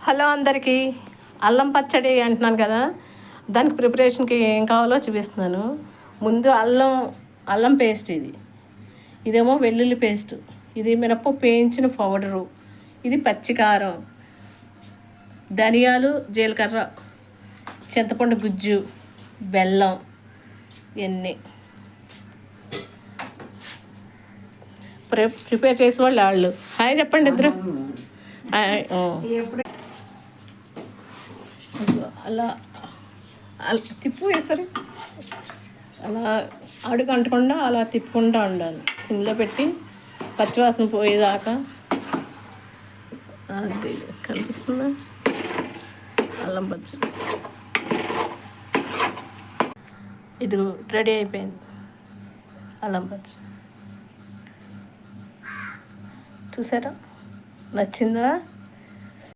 Hello అందరికీ. అల్లం పచ్చడి అంటున్నాను కదా, దానికి ప్రిపరేషన్కి ఏం కావాలో చూపిస్తున్నాను. ముందు అల్లం పేస్ట్, ఇదేమో వెల్లుల్లి పేస్ట్, ఇది మినపప్పు వేయించిన పౌడరు, ఇది పచ్చికారం, ధనియాలు, జీలకర్ర, చింతపండు గుజ్జు, బెల్లం, ఇవన్నీ ప్రిపేర్ చేసే వాళ్ళు హాయ్ చెప్పండి ఇద్దరు. అలా తిప్పు వేస్తారు, అలా అడుగు అంటకుండా అలా తిప్పుకుంటూ ఉండాలి. సిమ్లో పెట్టి పచ్చివాసన పోయేదాకా. అది కనిపిస్తుందా అల్లం పచ్చడి? ఇది రెడీ అయిపోయింది అల్లం పచ్చడి. చూసారా? నచ్చిందా?